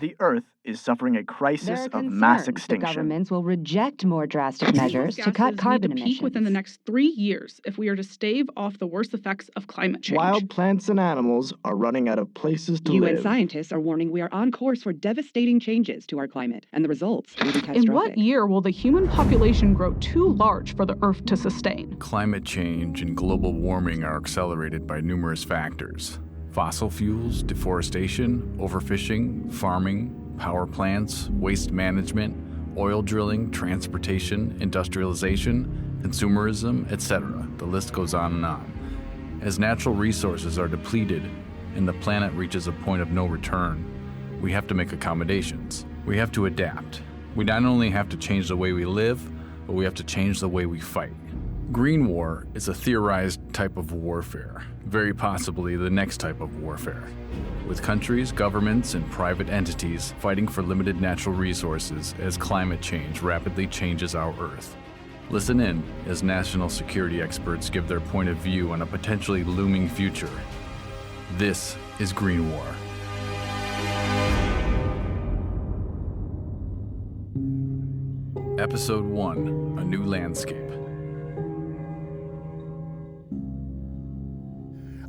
The Earth is suffering a crisis There are of concerns mass that extinction. governments will reject more drastic measures to cut carbon need to emissions. peak within the next 3 years if we are to stave off the worst effects of climate change. Wild plants and animals are running out of places to UN live. scientists are warning we are on course for devastating changes to our climate, and the results will be catastrophic. In what year will the human population grow too large for the Earth to sustain? Climate change and global warming are accelerated by numerous factors. Fossil fuels, deforestation, overfishing, farming, power plants, waste management, oil drilling, transportation, industrialization, consumerism, etc. The list goes on and on. As natural resources are depleted and the planet reaches a point of no return, we have to make accommodations. We have to adapt. We not only have to change the way we live, but we have to change the way we fight. Green war is a theorized type of warfare, very possibly the next type of warfare, with countries, governments, and private entities fighting for limited natural resources as climate change rapidly changes our Earth. Listen in as national security experts give their point of view on a potentially looming future. This is Green War. Episode 1, A New Landscape.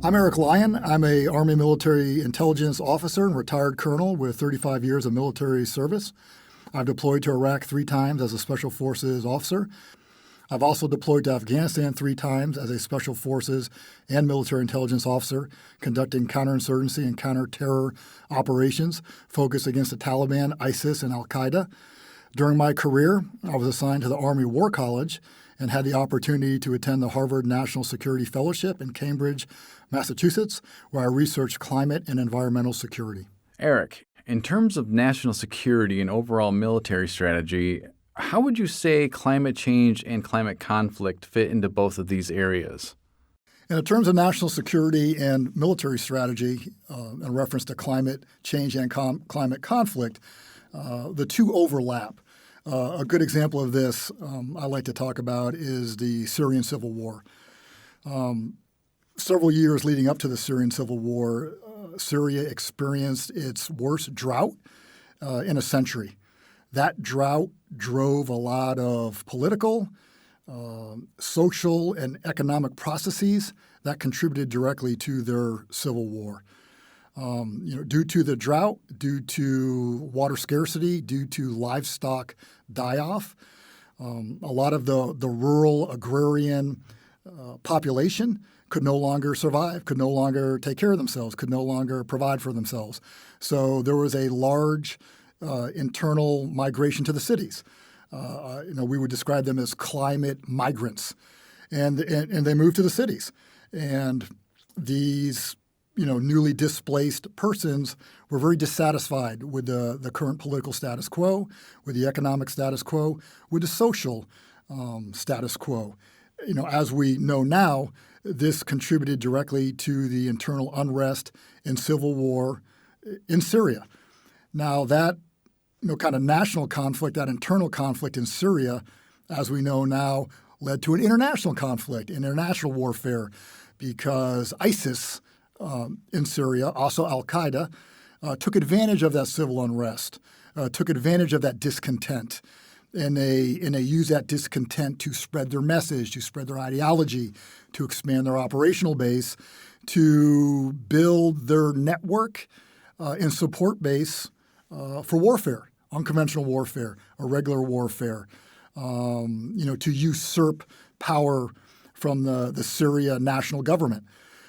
I'm Eric Lyon. I'm a Army military intelligence officer and retired colonel with 35 years of military service. I've deployed to Iraq 3 times as a Special Forces officer. I've also deployed to Afghanistan 3 times as a Special Forces and military intelligence officer, conducting counterinsurgency and counter-terror operations focused against the Taliban, ISIS, and al-Qaeda. During my career, I was assigned to the Army War College and had the opportunity to attend the Harvard National Security Fellowship in Cambridge, Massachusetts, where I researched climate and environmental security. Eric, in terms of national security and overall military strategy, how would you say climate change and climate conflict fit into both of these areas? In terms of national security and military strategy, in reference to climate change and climate conflict, the two overlap. A good example of this I like to talk about is the Syrian civil war. Several years leading up to the Syrian civil war, Syria experienced its worst drought in a century. That drought drove a lot of political, social, and economic processes that contributed directly to their civil war. Due to the drought, due to water scarcity, due to livestock die-off, a lot of the rural agrarian population could no longer survive, could no longer take care of themselves, could no longer provide for themselves. So there was a large internal migration to the cities. We would describe them as climate migrants, and they moved to the cities. And these newly displaced persons were very dissatisfied with the current political status quo, with the economic status quo, with the social status quo. As we know now, this contributed directly to the internal unrest and civil war in Syria. Now that kind of national conflict, that internal conflict in Syria, as we know now, led to an international conflict, international warfare, because ISIS in Syria, also al-Qaeda, took advantage of that civil unrest, took advantage of that discontent, and they use that discontent to spread their message, to spread their ideology, to expand their operational base, to build their network and support base for warfare, unconventional warfare, irregular warfare, to usurp power from the Syria national government.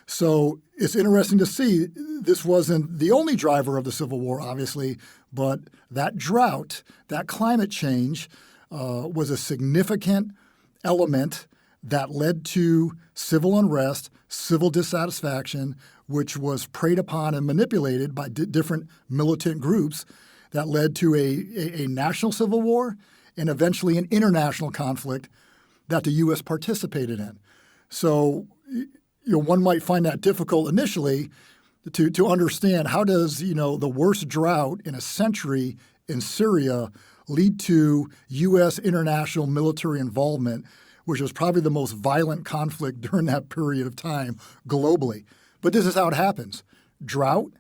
So it's interesting to see this wasn't the only driver of the civil war, obviously, but that drought, that climate change was a significant element that led to civil unrest, civil dissatisfaction, which was preyed upon and manipulated by different militant groups that led to a national civil war and eventually an international conflict that the U.S. participated in. So one might find that difficult initially to understand how does, the worst drought in a century in Syria lead to U.S. international military involvement, which was probably the most violent conflict during that period of time globally. But this is how it happens. Drought,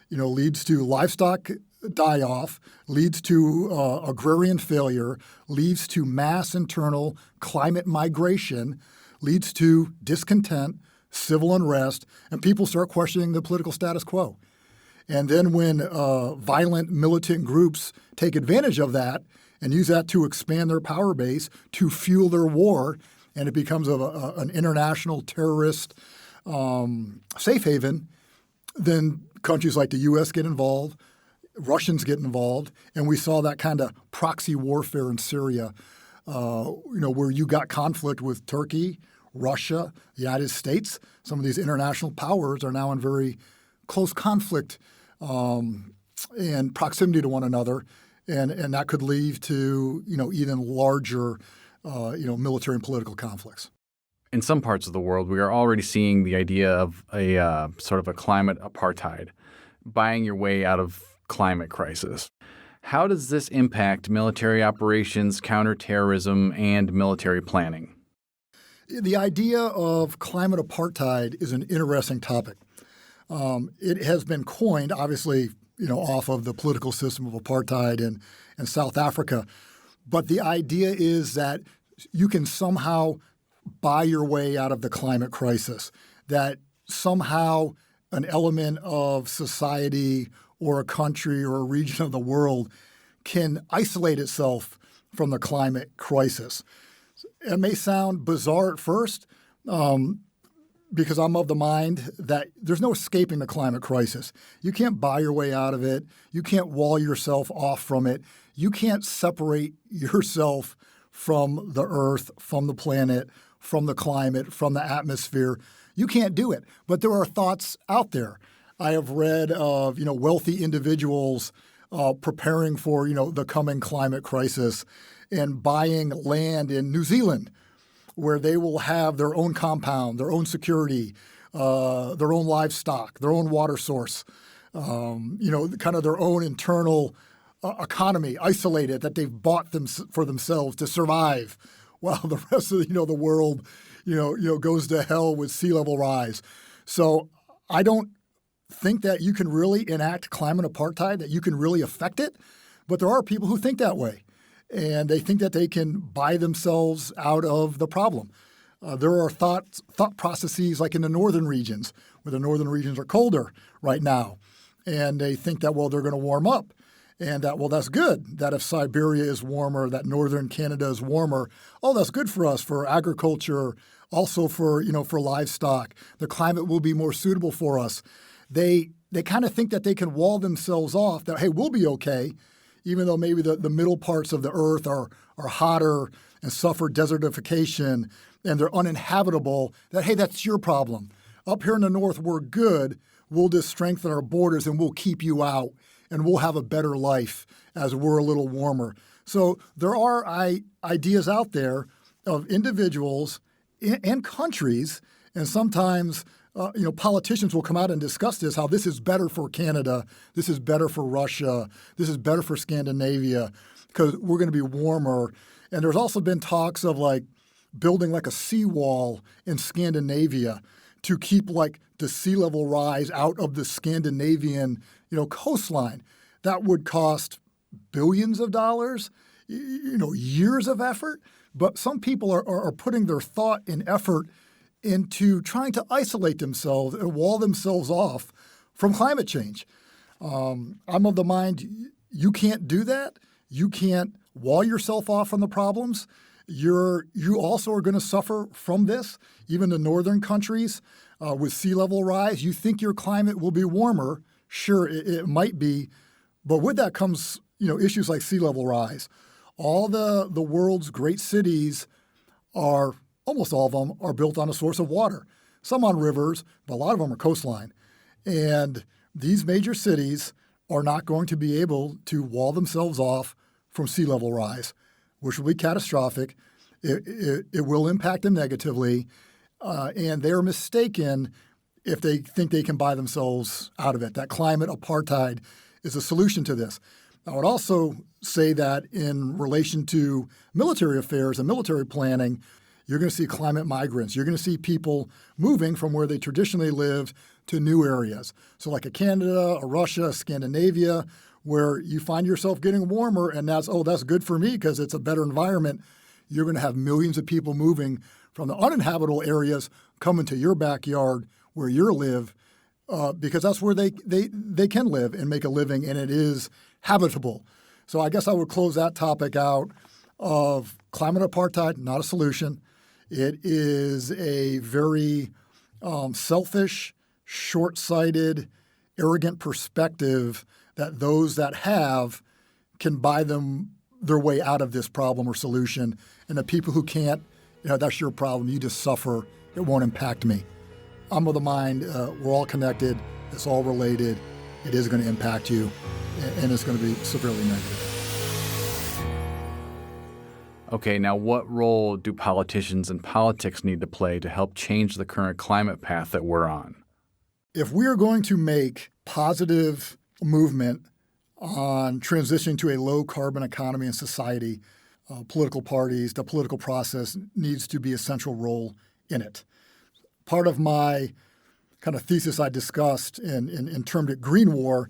leads to livestock die off, leads to agrarian failure, leads to mass internal climate migration, leads to discontent, civil unrest, and people start questioning the political status quo. And then when violent militant groups take advantage of that and use that to expand their power base, to fuel their war, and it becomes an international terrorist safe haven, then countries like the U.S. get involved, Russians get involved, and we saw that kind of proxy warfare in Syria, where you got conflict with Turkey, Russia, the United States. Some of these international powers are now in very close conflict and proximity to one another, and that could lead to even larger military and political conflicts. In some parts of the world, we are already seeing the idea of a sort of a climate apartheid, buying your way out of climate crisis. How does this impact military operations, counterterrorism, and military planning? The idea of climate apartheid is an interesting topic. It has been coined, obviously, off of the political system of apartheid in South Africa. But the idea is that you can somehow buy your way out of the climate crisis, that somehow an element of society or a country or a region of the world can isolate itself from the climate crisis. It may sound bizarre at first because I'm of the mind that there's no escaping the climate crisis. You can't buy your way out of it. You can't wall yourself off from it. You can't separate yourself from the earth, from the planet, from the climate, from the atmosphere. You can't do it. But there are thoughts out there. I have read of wealthy individuals preparing for the coming climate crisis and buying land in New Zealand, where they will have their own compound, their own security, their own livestock, their own water source, kind of their own internal economy, isolated, that they've bought them for themselves to survive, while the rest of the world goes to hell with sea level rise. So I don't think that you can really enact climate apartheid, that you can really affect it, but there are people who think that way. And they think that they can buy themselves out of the problem. There are thought processes like in the northern regions, where the northern regions are colder right now. And they think that, they're going to warm up. And that, that's good, that if Siberia is warmer, that northern Canada is warmer, that's good for us, for agriculture, also for livestock. The climate will be more suitable for us. They kind of think that they can wall themselves off, that, hey, we'll be okay, even though maybe the middle parts of the earth are hotter and suffer desertification and they're uninhabitable, that, hey, that's your problem. Up here in the north, we're good. We'll just strengthen our borders and we'll keep you out and we'll have a better life as we're a little warmer. So there are ideas out there of individuals and countries, and sometimes politicians will come out and discuss this, how this is better for Canada, this is better for Russia, this is better for Scandinavia, because we're going to be warmer. And there's also been talks of building a seawall in Scandinavia to keep the sea level rise out of the Scandinavian coastline. That would cost billions of dollars, years of effort. But some people are putting their thought and effort into trying to isolate themselves and wall themselves off from climate change. I'm of the mind you can't do that. You can't wall yourself off from the problems. You also are going to suffer from this. Even the northern countries with sea level rise, you think your climate will be warmer. Sure, it might be. But with that comes issues like sea level rise. All the world's great cities almost all of them are built on a source of water. Some on rivers, but a lot of them are coastline. And these major cities are not going to be able to wall themselves off from sea level rise, which will be catastrophic. It will impact them negatively. And they're mistaken if they think they can buy themselves out of it. That climate apartheid is a solution to this. I would also say that in relation to military affairs and military planning, you're going to see climate migrants. You're going to see people moving from where they traditionally lived to new areas. So like a Canada, a Russia, Scandinavia, where you find yourself getting warmer and that's good for me because it's a better environment. You're going to have millions of people moving from the uninhabitable areas coming to your backyard where you live because that's where they can live and make a living, and it is habitable. So I guess I would close that topic out of climate apartheid, not a solution. It is a very selfish, short-sighted, arrogant perspective that those that have can buy them their way out of this problem or solution. And the people who can't, that's your problem. You just suffer. It won't impact me. I'm of the mind we're all connected. It's all related. It is going to impact you, and it's going to be severely negative. Okay, now what role do politicians and politics need to play to help change the current climate path that we're on? If we are going to make positive movement on transitioning to a low-carbon economy and society, political parties, the political process needs to be a central role in it. Part of my kind of thesis I discussed and termed it Green War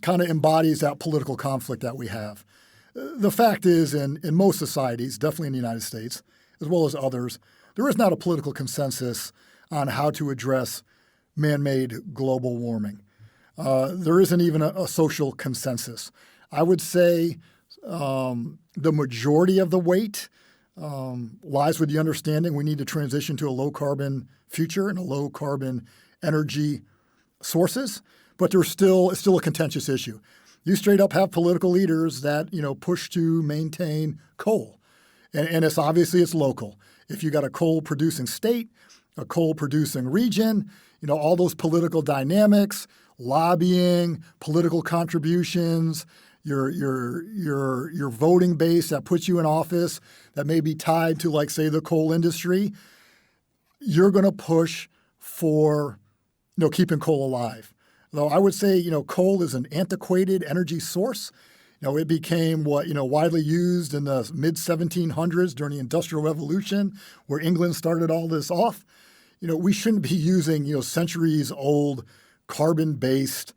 kind of embodies that political conflict that we have. The fact is, in most societies, definitely in the United States, as well as others, there is not a political consensus on how to address man-made global warming. There isn't even a social consensus. I would say the majority of the weight lies with the understanding we need to transition to a low-carbon future and a low-carbon energy sources, but it's still a contentious issue. You straight up have political leaders that push to maintain coal, and it's obviously it's local. If you got a coal-producing state, a coal-producing region, all those political dynamics, lobbying, political contributions, your voting base that puts you in office that may be tied to, like, say, the coal industry, you're going to push for keeping coal alive. Though I would say, coal is an antiquated energy source. It became widely used in the mid-1700s during the Industrial Revolution, where England started all this off. We shouldn't be using, centuries-old carbon-based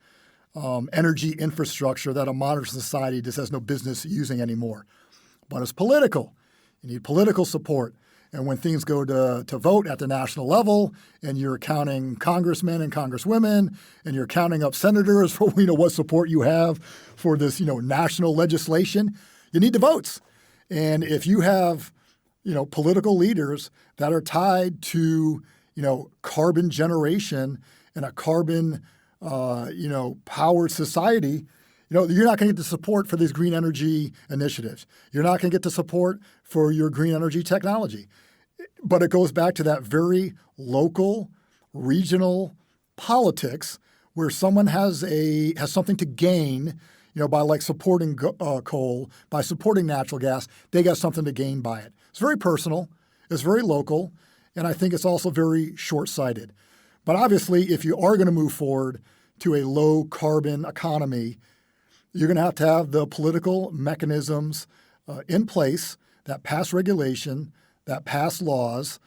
energy infrastructure that a modern society just has no business using anymore. But it's political. You need political support. And when things go to vote at the national level, and you're counting congressmen and congresswomen, and you're counting up senators for what support you have for this national legislation, you need the votes. And if you have political leaders that are tied to carbon generation and a carbon powered society, you're not going to get the support for these green energy initiatives. You're not going to get the support for your green energy technology. But it goes back to that very local, regional politics where someone has something to gain, by supporting coal, by supporting natural gas. They got something to gain by it. It's very personal. It's very local. And I think it's also very short-sighted. But obviously, if you are going to move forward to a low-carbon economy, you're going to have the political mechanisms in place that pass regulation, that pass laws,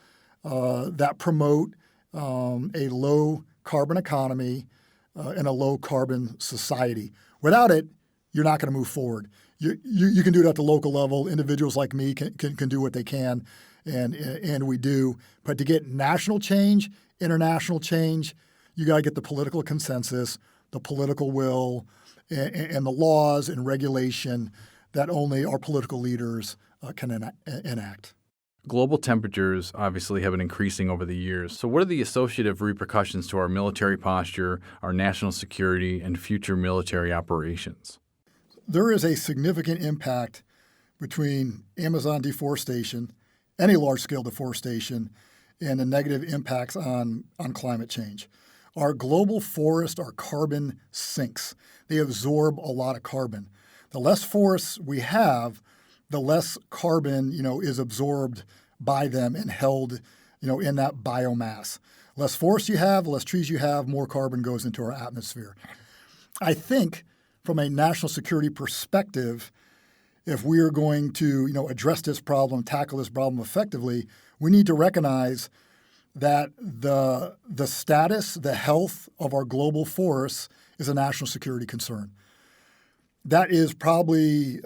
that promote a low-carbon economy and a low-carbon society. Without it, you're not going to move forward. You can do it at the local level. Individuals like me can do what they can, and we do. But to get national change, international change, you got to get the political consensus, the political will, and the laws and regulation that only our political leaders can enact. Global temperatures obviously have been increasing over the years. So what are the associative repercussions to our military posture, our national security, and future military operations? There is a significant impact between Amazon deforestation, any large-scale deforestation, and the negative impacts on climate change. Our global forests are carbon sinks. They absorb a lot of carbon. The less forests we have, the less carbon, is absorbed by them and held, in that biomass. Less forests you have, less trees you have, more carbon goes into our atmosphere. I think from a national security perspective, if we are going to, address this problem, tackle this problem effectively, we need to recognize that the status, the health of our global forests is a national security concern. that is probably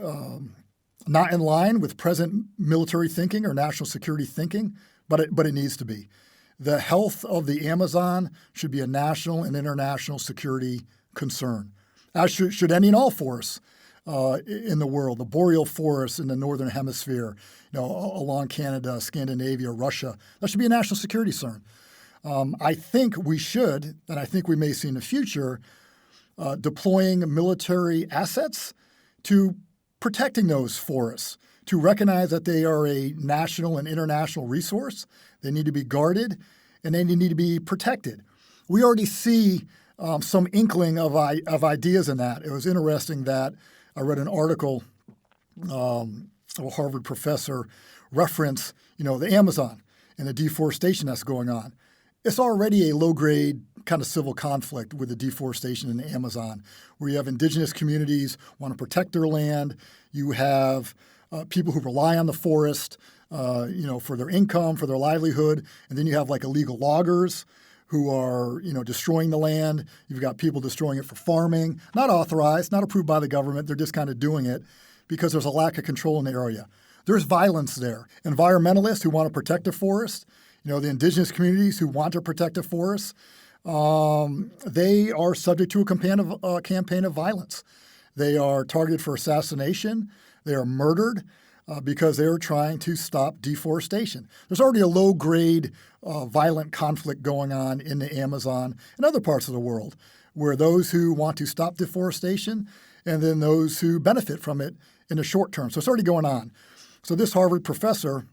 not in line with present military thinking or national security thinking, but it needs to be. The health of the Amazon should be a national and international security concern, as should any and all forests in the world, the boreal forests in the northern hemisphere, along Canada, Scandinavia, Russia. That should be a national security concern. I think we should, and I think we may see in the future, deploying military assets to protecting those forests, to recognize that they are a national and international resource. They need to be guarded, and they need to be protected. We already see some inkling of ideas in that. It was interesting that I read an article of a Harvard professor reference, the Amazon and the deforestation that's going on. It's already a low-grade kind of civil conflict with the deforestation in the Amazon, where you have indigenous communities want to protect their land. You have people who rely on the forest, for their income, for their livelihood, and then you have like illegal loggers who are, destroying the land. You've got people destroying it for farming, not authorized, not approved by the government. They're just kind of doing it because there's a lack of control in the area. There's violence there. Environmentalists who want to protect the forest, the indigenous communities who want to protect the forests, they are subject to a campaign of violence. They are targeted for assassination. They are murdered because they are trying to stop deforestation. There's already a low-grade violent conflict going on in the Amazon and other parts of the world, where those who want to stop deforestation and then those who benefit from it in the short term. So it's already going on. So this Harvard professor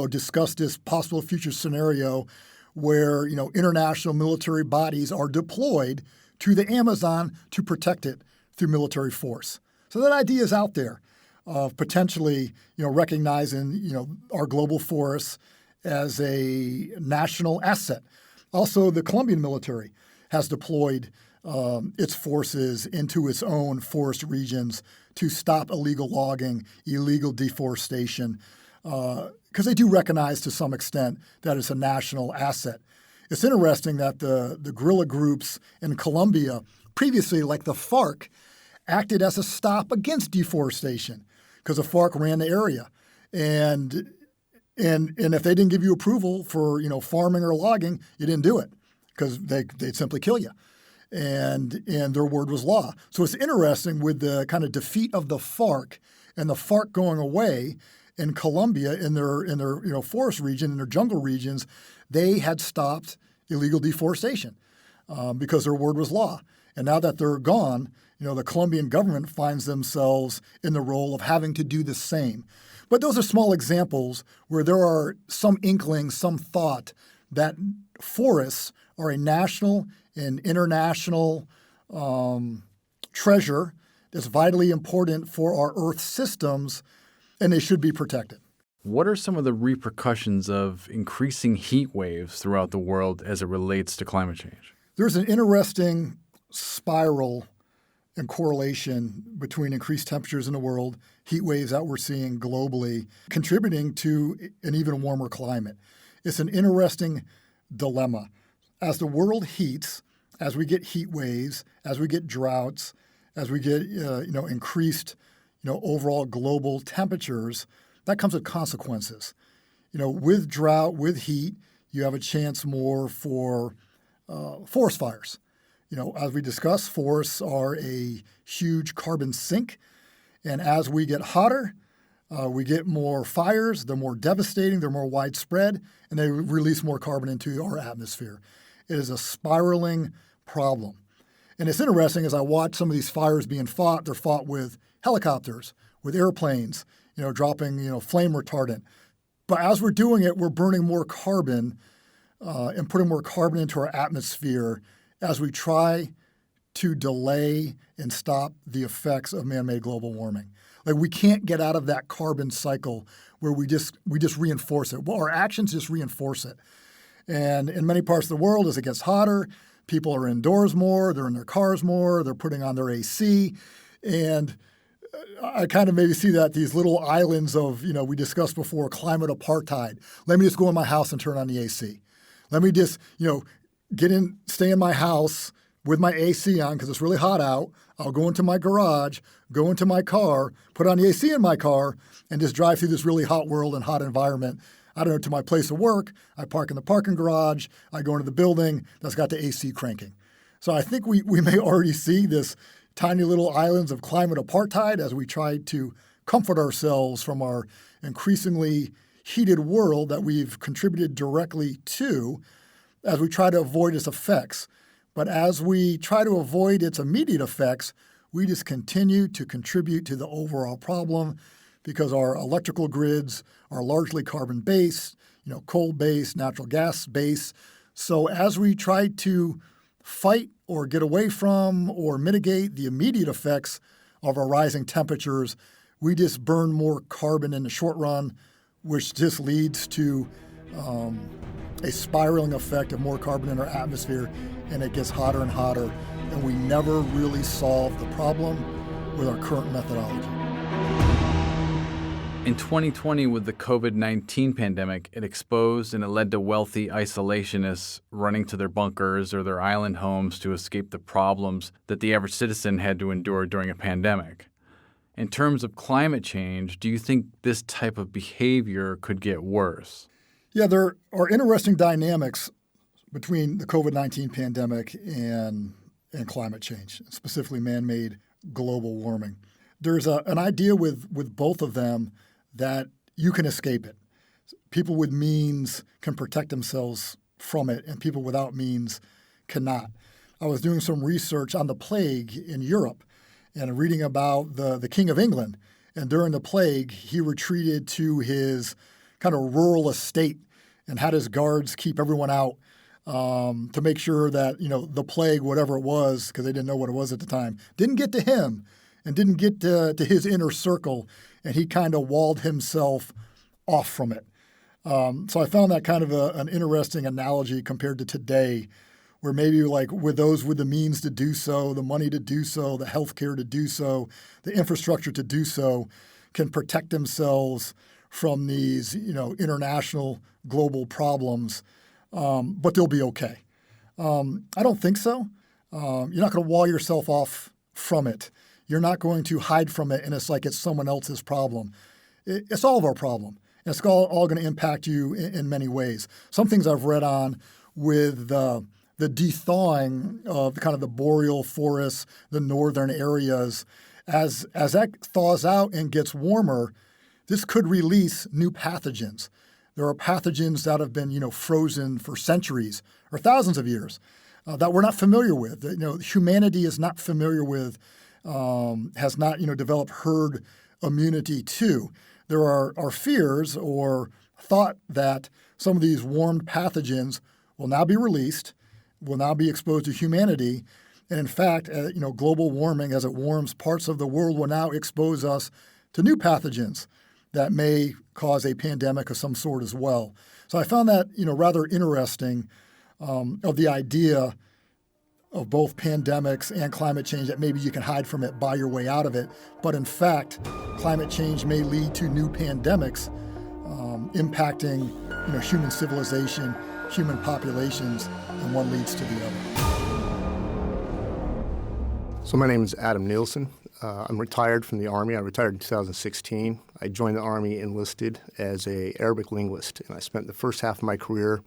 discussed this possible future scenario where, international military bodies are deployed to the Amazon to protect it through military force. So that idea is out there of potentially, recognizing, our global forests as a national asset. Also, the Colombian military has deployed its forces into its own forest regions to stop illegal logging, illegal deforestation, because they do recognize to some extent that it's a national asset. It's interesting that the guerrilla groups in Colombia previously, like the FARC, acted as a stop against deforestation because the FARC ran the area. And if they didn't give you approval for, farming or logging, you didn't do it because they'd simply kill you. And their word was law. So it's interesting with the kind of defeat of the FARC and the FARC going away in Colombia, in their forest region, in their jungle regions, they had stopped illegal deforestation because their word was law. And now that they're gone, the Colombian government finds themselves in the role of having to do the same. But those are small examples where there are some inklings, some thought that forests are a national and international treasure that's vitally important for our Earth systems, and they should be protected. What are some of the repercussions of increasing heat waves throughout the world as it relates to climate change? There's an interesting spiral and correlation between increased temperatures in the world, heat waves that we're seeing globally, contributing to an even warmer climate. It's an interesting dilemma. As the world heats, as we get heat waves, as we get droughts, as we get increased overall global temperatures, that comes with consequences. With drought, with heat, you have a chance more for forest fires. As we discussed, forests are a huge carbon sink. And as we get hotter, we get more fires. They're more devastating. They're more widespread. And they release more carbon into our atmosphere. It is a spiraling problem. And it's interesting as I watch some of these fires being fought, they're fought with helicopters, with airplanes, dropping, flame retardant. But as we're doing it, we're burning more carbon and putting more carbon into our atmosphere as we try to delay and stop the effects of man-made global warming. Like we can't get out of that carbon cycle where we just reinforce it. Well, our actions just reinforce it. And in many parts of the world, as it gets hotter, people are indoors more, they're in their cars more, they're putting on their AC. And I kind of maybe see that these little islands of, we discussed before, climate apartheid. Let me just go in my house and turn on the AC. Let me just, stay in my house with my AC on because it's really hot out. I'll go into my garage, go into my car, put on the AC in my car, and just drive through this really hot world and hot environment. I don't know, to my place of work. I park in the parking garage. I go into the building that's got the AC cranking. So I think we may already see this tiny little islands of climate apartheid as we try to comfort ourselves from our increasingly heated world that we've contributed directly to as we try to avoid its effects. But as we try to avoid its immediate effects, we just continue to contribute to the overall problem because our electrical grids are largely carbon-based, coal-based, natural gas-based. So as we try to fight or get away from or mitigate the immediate effects of our rising temperatures, we just burn more carbon in the short run, which just leads to a spiraling effect of more carbon in our atmosphere, and it gets hotter and hotter, and we never really solve the problem with our current methodology. In 2020, with the COVID-19 pandemic, it exposed and it led to wealthy isolationists running to their bunkers or their island homes to escape the problems that the average citizen had to endure during a pandemic. In terms of climate change, do you think this type of behavior could get worse? Yeah, there are interesting dynamics between the COVID-19 pandemic and climate change, specifically man-made global warming. There's an idea with both of them that you can escape it. People with means can protect themselves from it, and people without means cannot. I was doing some research on the plague in Europe and reading about the King of England. And during the plague, he retreated to his kind of rural estate and had his guards keep everyone out to make sure that, the plague, whatever it was, because they didn't know what it was at the time, didn't get to him and didn't get to his inner circle. And he kind of walled himself off from it. So I found that kind of an interesting analogy compared to today, where maybe like with those with the means to do so, the money to do so, the healthcare to do so, the infrastructure to do so, can protect themselves from these, international global problems, but they'll be okay. I don't think so. You're not going to wall yourself off from it. You're not going to hide from it, and it's like it's someone else's problem. It's all of our problem. And it's all going to impact you in many ways. Some things I've read on with the de-thawing of kind of the boreal forests, the northern areas, as that thaws out and gets warmer, this could release new pathogens. There are pathogens that have been, frozen for centuries or thousands of years that we're not familiar with. Humanity is not familiar with, has not, developed herd immunity to. There are fears or thought that some of these warmed pathogens will now be released, will now be exposed to humanity. And in fact, global warming, as it warms parts of the world, will now expose us to new pathogens that may cause a pandemic of some sort as well. So I found that, rather interesting of the idea of both pandemics and climate change, that maybe you can hide from it, buy your way out of it. But in fact, climate change may lead to new pandemics impacting human civilization, human populations, and one leads to the other. So my name is Adam Nielson. I'm retired from the Army. I retired in 2016. I joined the Army enlisted as an Arabic linguist, and I spent the first half of my career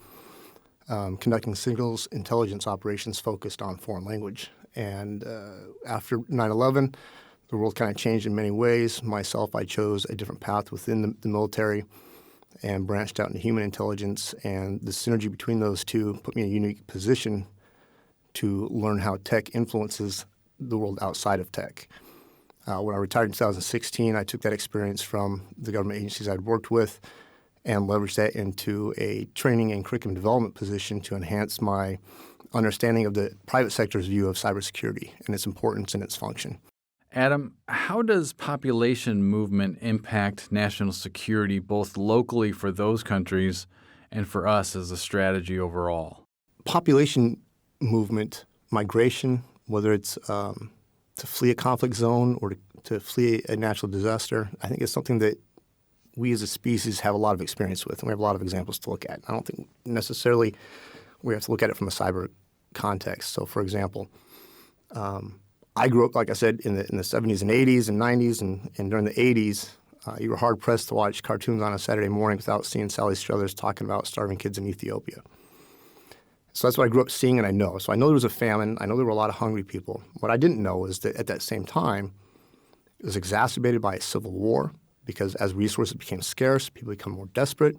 conducting signals intelligence operations focused on foreign language. And after 9/11, the world kind of changed in many ways. Myself, I chose a different path within the military and branched out into human intelligence. And the synergy between those two put me in a unique position to learn how tech influences the world outside of tech. When I retired in 2016, I took that experience from the government agencies I'd worked with and leveraged that into a training and curriculum development position to enhance my understanding of the private sector's view of cybersecurity and its importance and its function. Adam, how does population movement impact national security, both locally for those countries and for us as a strategy overall? Population movement, migration, whether it's to flee a conflict zone or to flee a natural disaster, I think it's something that we as a species have a lot of experience with, and we have a lot of examples to look at. I don't think necessarily we have to look at it from a cyber context. So, for example, I grew up, like I said, in the 70s and 80s and 90s, and during the 80s, you were hard-pressed to watch cartoons on a Saturday morning without seeing Sally Struthers talking about starving kids in Ethiopia. So that's what I grew up seeing and I know. So I know there was a famine. I know there were a lot of hungry people. What I didn't know is that at that same time, it was exacerbated by a civil war because as resources became scarce, people become more desperate.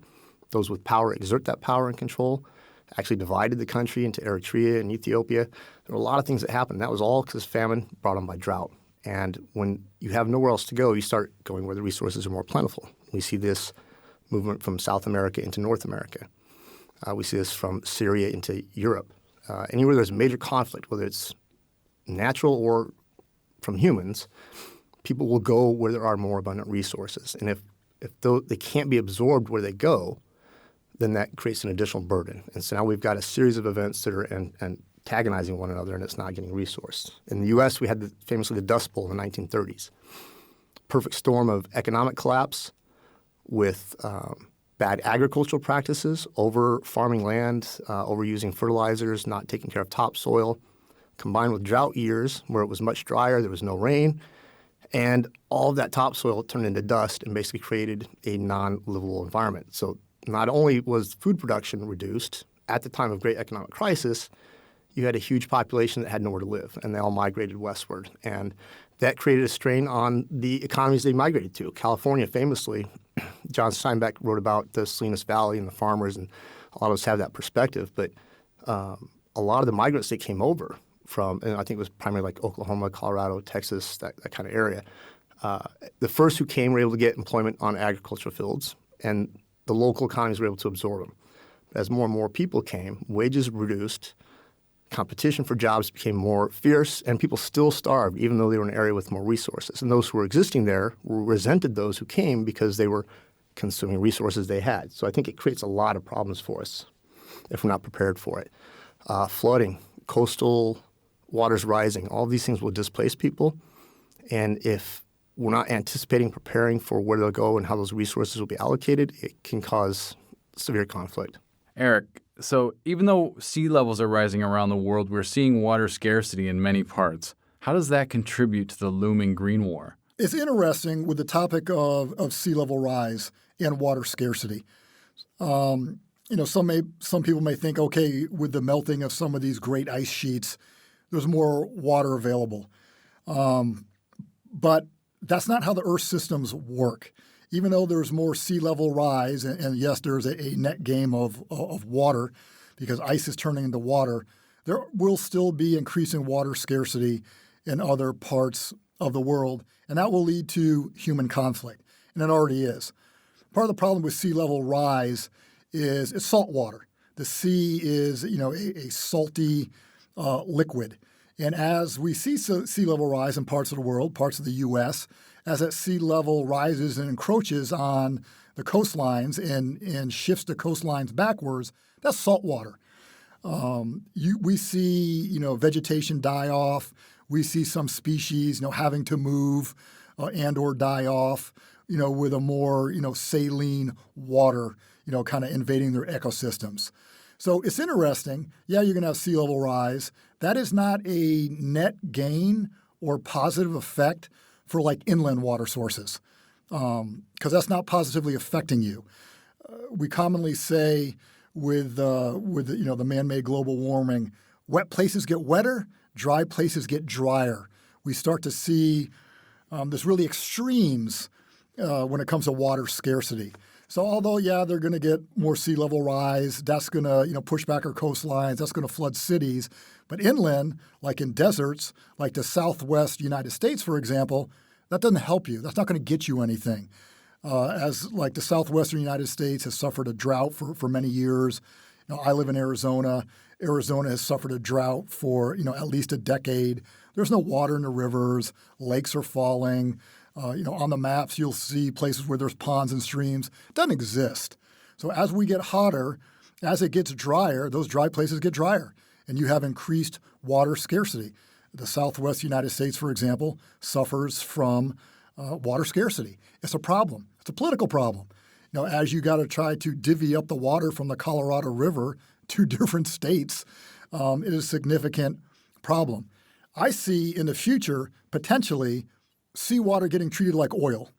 Those with power exert that power and control. Actually divided the country into Eritrea and Ethiopia. There were a lot of things that happened. That was all because famine brought on by drought. And when you have nowhere else to go, you start going where the resources are more plentiful. We see this movement from South America into North America. We see this from Syria into Europe. Anywhere there's major conflict, whether it's natural or from humans, people will go where there are more abundant resources. And if they can't be absorbed where they go, then that creates an additional burden. And so now we've got a series of events that are antagonizing one another, and it's not getting resourced. In the U.S., we had famously the Dust Bowl in the 1930s. Perfect storm of economic collapse with bad agricultural practices, over-farming land, overusing fertilizers, not taking care of topsoil, combined with drought years where it was much drier, there was no rain, and all of that topsoil turned into dust and basically created a non-livable environment. So not only was food production reduced, at the time of great economic crisis, you had a huge population that had nowhere to live, and they all migrated westward. And that created a strain on the economies they migrated to. California, famously, John Steinbeck wrote about the Salinas Valley and the farmers, and a lot of us have that perspective. But a lot of the migrants that came over from, and I think it was primarily like Oklahoma, Colorado, Texas, that kind of area, the first who came were able to get employment on agricultural fields, and the local economies were able to absorb them. As more and more people came, wages reduced, competition for jobs became more fierce, and people still starved, even though they were in an area with more resources. And those who were existing there resented those who came because they were consuming resources they had. So I think it creates a lot of problems for us if we're not prepared for it. Flooding, coastal waters rising, all these things will displace people. And if we're not anticipating, preparing for where they'll go and how those resources will be allocated, it can cause severe conflict. Eric, so even though sea levels are rising around the world, we're seeing water scarcity in many parts. How does that contribute to the looming green war? It's interesting with the topic of sea level rise and water scarcity. Some people may think, okay, with the melting of some of these great ice sheets, there's more water available. But that's not how the Earth systems work. Even though there's more sea level rise, and yes, there's a net gain of water because ice is turning into water, there will still be increasing water scarcity in other parts of the world, and that will lead to human conflict, and it already is. Part of the problem with sea level rise is it's salt water. The sea is, a salty liquid. And as we see sea level rise in parts of the world, parts of the U.S., as that sea level rises and encroaches on the coastlines and shifts the coastlines backwards, that's salt water. We see, vegetation die off. We see some species, having to move and or die off, with a more, saline water, kind of invading their ecosystems. So it's interesting. Yeah, you're going to have sea level rise. That is not a net gain or positive effect for like inland water sources, because that's not positively affecting you. We commonly say with the man-made global warming, wet places get wetter, dry places get drier. We start to see there's really extremes when it comes to water scarcity. So although, they're going to get more sea level rise, that's going to push back our coastlines, that's going to flood cities. But inland, like in deserts, like the Southwest United States, for example, that doesn't help you. That's not going to get you anything. As like the Southwestern United States has suffered a drought for many years. I live in Arizona. Arizona has suffered a drought for at least a decade. There's no water in the rivers. Lakes are falling. On the maps, you'll see places where there's ponds and streams. It doesn't exist. So as we get hotter, as it gets drier, those dry places get drier, and you have increased water scarcity. The Southwest United States, for example, suffers from water scarcity. It's a problem. It's a political problem. As you got to try to divvy up the water from the Colorado River to different states, it is a significant problem. I see in the future, potentially, seawater getting treated like oil.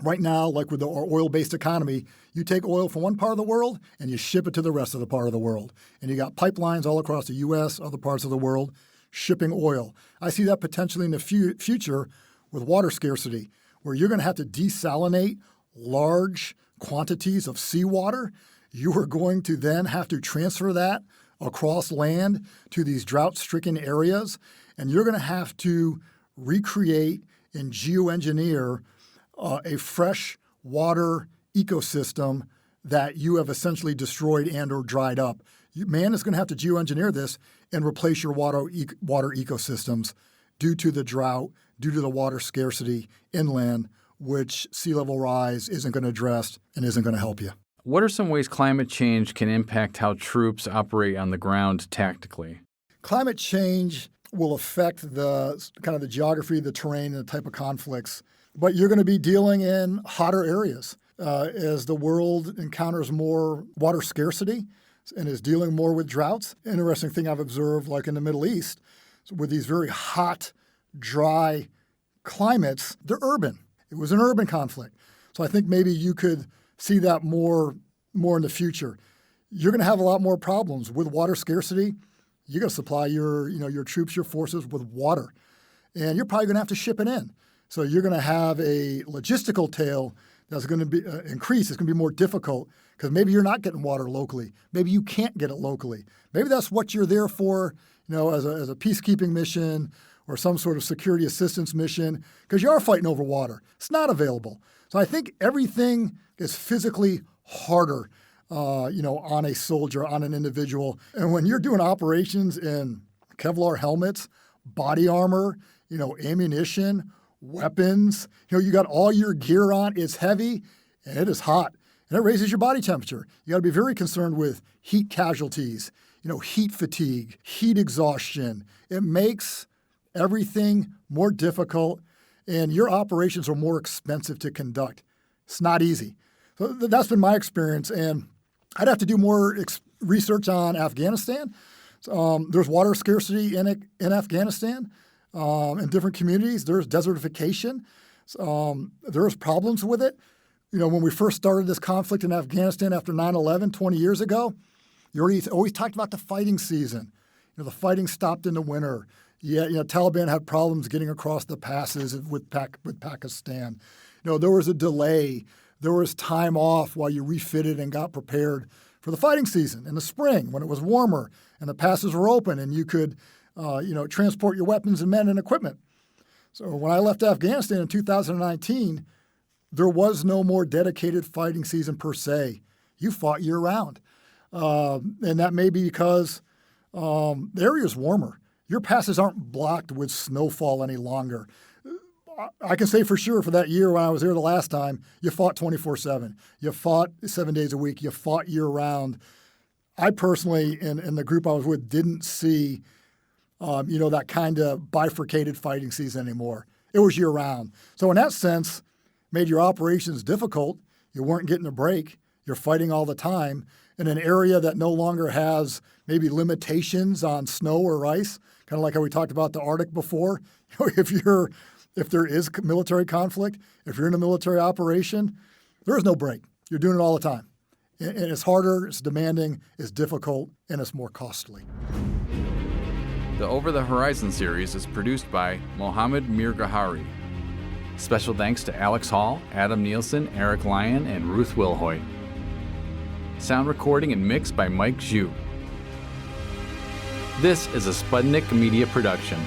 Right now, like with our oil-based economy, you take oil from one part of the world and you ship it to the rest of the part of the world. And you got pipelines all across the U.S., other parts of the world, shipping oil. I see that potentially in the future with water scarcity, where you're going to have to desalinate large quantities of seawater. You are going to then have to transfer that across land to these drought-stricken areas, and you're going to have to recreate and geoengineer a fresh water ecosystem that you have essentially destroyed and or dried up. Man is going to have to geoengineer this and replace your water ecosystems due to the drought, due to the water scarcity inland, which sea level rise isn't going to address and isn't going to help you. What are some ways climate change can impact how troops operate on the ground tactically? Climate change will affect the kind of the geography, the terrain, and the type of conflicts. But you're going to be dealing in hotter areas as the world encounters more water scarcity and is dealing more with droughts. Interesting thing I've observed, like in the Middle East, with these very hot, dry climates, they're urban. It was an urban conflict. So I think maybe you could see that more in the future. You're going to have a lot more problems with water scarcity. You're going to supply your troops, your forces with water, and you're probably going to have to ship it in. So you're going to have a logistical tail that's going to be increase. It's going to be more difficult because maybe you're not getting water locally. Maybe you can't get it locally. Maybe that's what you're there for, as a peacekeeping mission or some sort of security assistance mission, because you are fighting over water. It's not available. So I think everything is physically harder, on a soldier, on an individual. And when you're doing operations in Kevlar helmets, body armor, ammunition, weapons, you got all your gear on, it's heavy, and it is hot, and it raises your body temperature. You got to be very concerned with heat casualties, heat fatigue, heat exhaustion. It makes everything more difficult, and your operations are more expensive to conduct. It's not easy. So that's been my experience, and I'd have to do more research on Afghanistan. There's water scarcity in Afghanistan. In different communities, there's desertification. There's problems with it. When we first started this conflict in Afghanistan after 9/11, 20 years ago, you always talked about the fighting season. The fighting stopped in the winter. Taliban had problems getting across the passes with Pakistan. There was a delay. There was time off while you refitted and got prepared for the fighting season in the spring when it was warmer and the passes were open and you could transport your weapons and men and equipment. So when I left Afghanistan in 2019, there was no more dedicated fighting season per se. You fought year-round. And that may be because the area is warmer. Your passes aren't blocked with snowfall any longer. I can say for sure for that year when I was there the last time, you fought 24/7. You fought 7 days a week. You fought year-round. I personally, in the group I was with, didn't see that kind of bifurcated fighting season anymore. It was year-round. So in that sense, made your operations difficult. You weren't getting a break. You're fighting all the time in an area that no longer has maybe limitations on snow or ice, kind of like how we talked about the Arctic before. If there is military conflict, if you're in a military operation, there is no break. You're doing it all the time. And it's harder, it's demanding, it's difficult, and it's more costly. The Over the Horizon series is produced by Mohammed Mirgahari. Special thanks to Alex Hall, Adam Nielson, Eric Lyon, and Ruth Wilhoit. Sound recording and mix by Mike Zhu. This is a Sputnik Media production.